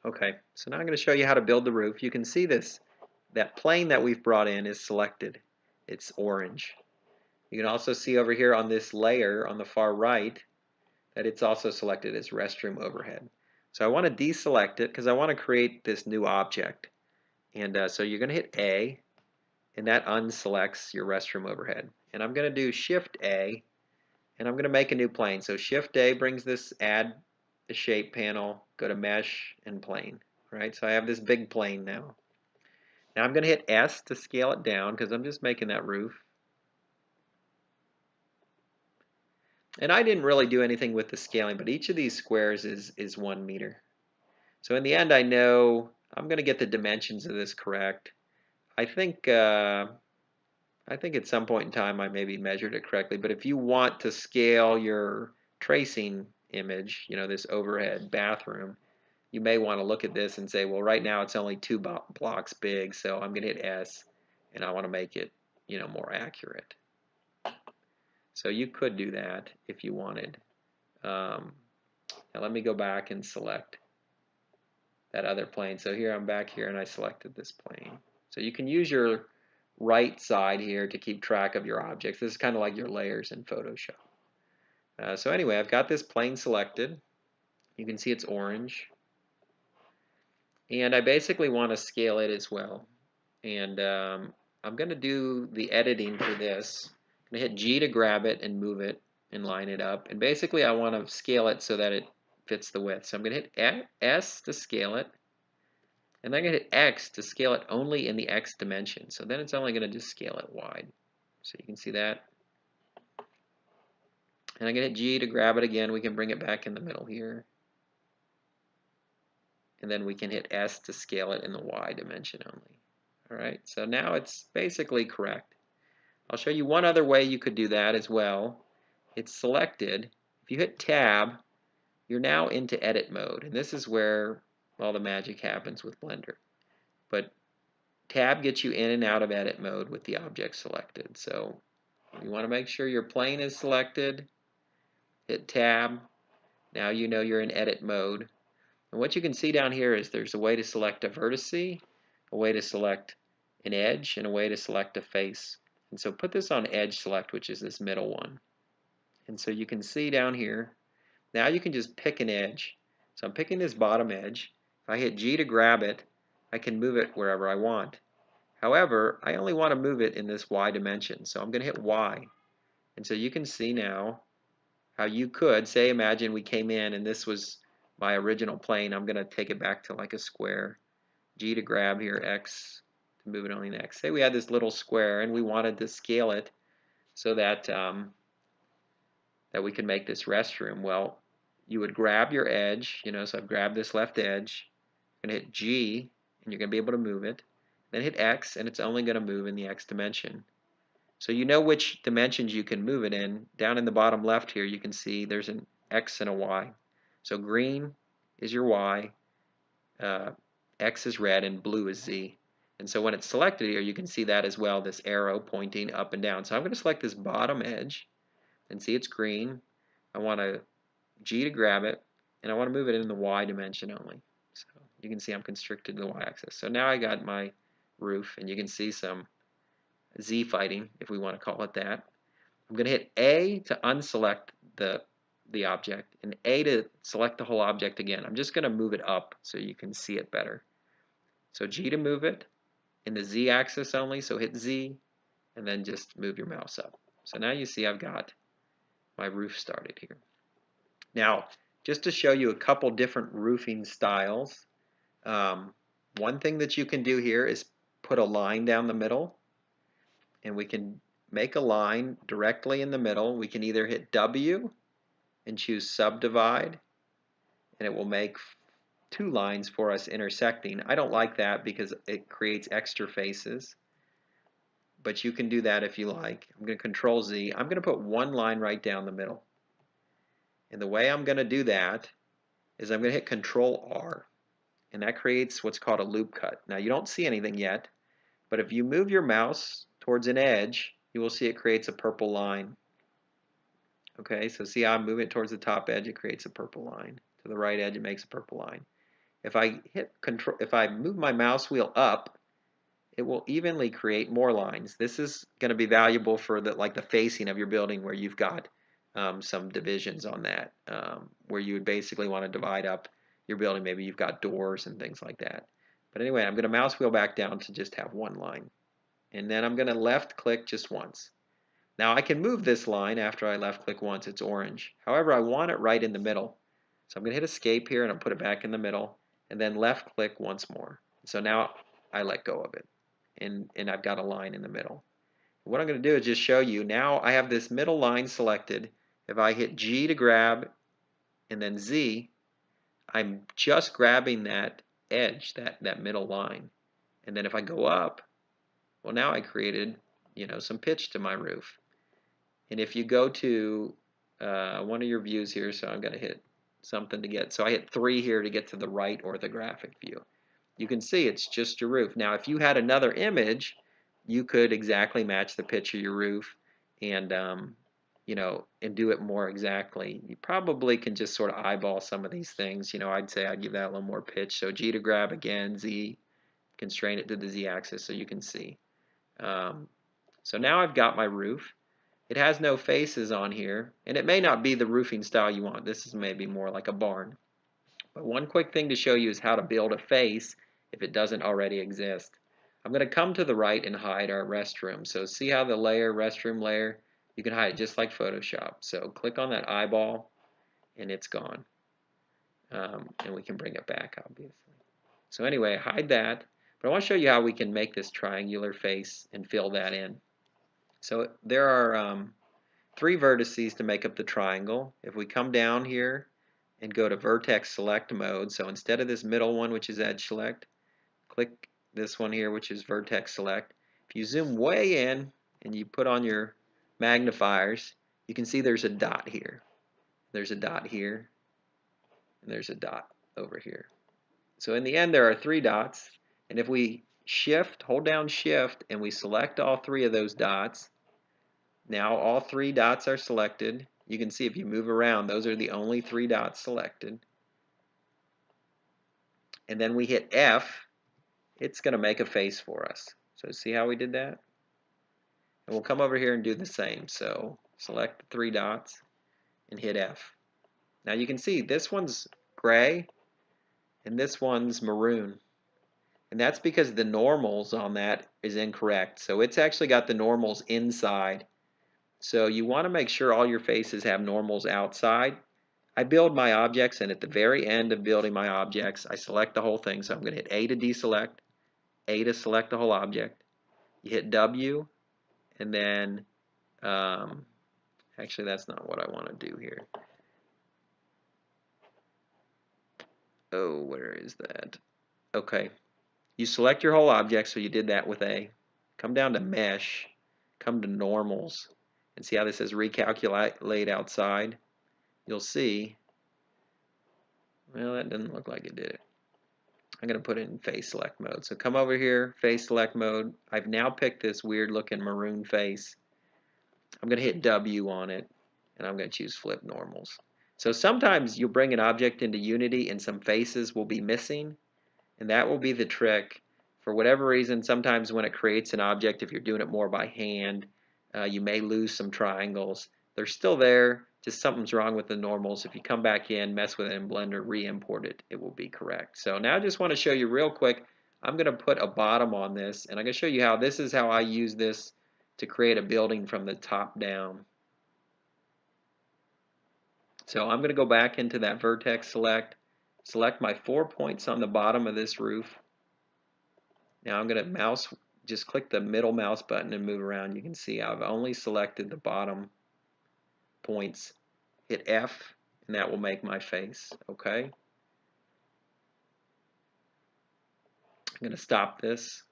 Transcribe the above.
Okay, so now I'm going to show you how to build the roof. You can see that plane that we've brought in is selected. It's orange. You can also see over here on this layer on the far right that it's also selected as restroom overhead. So I want to deselect it because I want to create this new object. And so you're going to hit A, and that unselects your restroom overhead. And I'm going to do Shift A, and I'm going to make a new plane. So Shift A brings this add a shape panel, go to mesh and plane. Right? So I have this big plane now. Now I'm going to hit S to scale it down because I'm just making that roof. And I didn't really do anything with the scaling, but each of these squares is 1 meter. So in the end, I know I'm going to get the dimensions of this correct. I think at some point in time I maybe measured it correctly, but if you want to scale your tracing image, this overhead bathroom, you may want to look at this and say, well, right now it's only 2 blocks big, so I'm going to hit S, and I want to make it, more accurate. So you could do that if you wanted. Now let me go back and select that other plane. So here I'm back here and I selected this plane. So you can use your right side here to keep track of your objects. This is kind of like your layers in Photoshop. So anyway, I've got this plane selected. You can see it's orange. And I basically want to scale it as well. And I'm going to do the editing for this. I'm going to hit G to grab it and move it and line it up. And basically I want to scale it so that it fits the width. So I'm going to hit S to scale it. And then I'm going to hit X to scale it only in the X dimension. So then it's only going to just scale it wide. So you can see that. And I'm going to hit G to grab it again. We can bring it back in the middle here. And then we can hit S to scale it in the Y dimension only. All right, so now it's basically correct. I'll show you one other way you could do that as well. It's selected. If you hit Tab, you're now into edit mode. And this is where all the magic happens with Blender. But Tab gets you in and out of edit mode with the object selected. So you want to make sure your plane is selected. Hit Tab. Now you know you're in edit mode. And what you can see down here is there's a way to select a vertex, a way to select an edge, and a way to select a face. And so put this on edge select, which is this middle one. And so you can see down here, now you can just pick an edge. So I'm picking this bottom edge. If I hit G to grab it, I can move it wherever I want. However, I only want to move it in this Y dimension. So I'm going to hit Y. And so you can see now how you could, say, imagine we came in and this was my original plane. I'm going to take it back to like a square. G to grab here, X to move it only in X. Say we had this little square and we wanted to scale it so that that we could make this restroom. Well, you would grab your edge, so I've grabbed this left edge. You're going to hit G and you're going to be able to move it. Then hit X and it's only going to move in the X dimension. So you know which dimensions you can move it in. Down in the bottom left here you can see there's an X and a Y. So green is your Y, X is red, and blue is Z. And so when it's selected here you can see that as well, this arrow pointing up and down. So I'm going to select this bottom edge and see it's green. I want to G to grab it and I want to move it in the Y dimension only. So you can see I'm constricted to the Y axis. So now I got my roof and you can see some Z fighting, if we want to call it that. I'm going to hit A to unselect the object and A to select the whole object again. I'm just going to move it up so you can see it better. So G to move it in the Z axis only, so hit Z and then just move your mouse up. So now you see I've got my roof started here. Now, just to show you a couple different roofing styles, one thing that you can do here is put a line down the middle. And we can make a line directly in the middle. We can either hit W and choose subdivide, and it will make 2 lines for us intersecting. I don't like that because it creates extra faces, but you can do that if you like. I'm going to Control Z. I'm going to put 1 line right down the middle. And the way I'm going to do that is I'm going to hit Control R, and that creates what's called a loop cut. Now you don't see anything yet, but if you move your mouse towards an edge, you will see it creates a purple line. Okay, so see how I'm moving it towards the top edge, it creates a purple line. To the right edge, it makes a purple line. if I hit control, if I move my mouse wheel up, it will evenly create more lines. This is going to be valuable for the facing of your building where you've got some divisions on that, where you would basically want to divide up your building. Maybe you've got doors and things like that. But anyway, I'm going to mouse wheel back down to just have one line. And then I'm going to left click just once. Now I can move this line after I left click once. It's orange. However, I want it right in the middle. So I'm going to hit escape here and I'll put it back in the middle and then left click once more. So now I let go of it and I've got a line in the middle. What I'm going to do is just show you now I have this middle line selected. If I hit G to grab and then Z, I'm just grabbing that edge, that middle line. And then if I go up, well, now I created, some pitch to my roof. And if you go to one of your views here, so I'm going to hit something to get, so I hit 3 here to get to the right orthographic view. You can see it's just your roof. Now, if you had another image, you could exactly match the pitch of your roof and, and do it more exactly. You probably can just sort of eyeball some of these things. I'd say I'd give that a little more pitch. So G to grab again, Z, constrain it to the Z axis so you can see. So now I've got my roof. It has no faces on here, and it may not be the roofing style you want. This is maybe more like a barn. But one quick thing to show you is how to build a face if it doesn't already exist. I'm going to come to the right and hide our restroom. So see how the restroom layer, you can hide it just like Photoshop. So click on that eyeball, and it's gone. And we can bring it back, obviously. So anyway, hide that. But I want to show you how we can make this triangular face and fill that in. So there are 3 vertices to make up the triangle. If we come down here and go to vertex select mode, so instead of this middle one, which is edge select, click this one here, which is vertex select. If you zoom way in and you put on your magnifiers, you can see there's a dot here. There's a dot here, and there's a dot over here. So in the end, there are 3 dots, and if we hold down shift, and we select all 3 of those dots, now all 3 dots are selected. You can see if you move around, those are the only 3 dots selected. And then we hit F, it's going to make a face for us. So see how we did that? And we'll come over here and do the same. So select the 3 dots and hit F. Now you can see this one's gray and this one's maroon. And that's because the normals on that is incorrect. So it's actually got the normals inside. So you want to make sure all your faces have normals outside. I build my objects, and at the very end of building my objects, I select the whole thing. So I'm going to hit A to deselect, A to select the whole object. You hit W, and then, actually that's not what I want to do here. Oh, where is that? Okay. You select your whole object, so you did that with A. Come down to Mesh, come to Normals, and see how this says Recalculate Outside? You'll see, well, that doesn't look like it did it. I'm going to put it in Face Select Mode. So come over here, Face Select Mode. I've now picked this weird looking maroon face. I'm going to hit W on it, and I'm going to choose Flip Normals. So sometimes you'll bring an object into Unity and some faces will be missing, and that will be the trick. For whatever reason, sometimes when it creates an object, if you're doing it more by hand, you may lose some triangles. They're still there, just something's wrong with the normals. If you come back in, mess with it in Blender, re-import it, it will be correct. So now I just want to show you real quick, I'm going to put a bottom on this, and I'm going to show you how this is how I use this to create a building from the top down. So I'm going to go back into that vertex select my 4 points on the bottom of this roof. Now I'm going to just click the middle mouse button and move around. You can see I've only selected the bottom points. Hit F, and that will make my face. Okay. I'm going to stop this.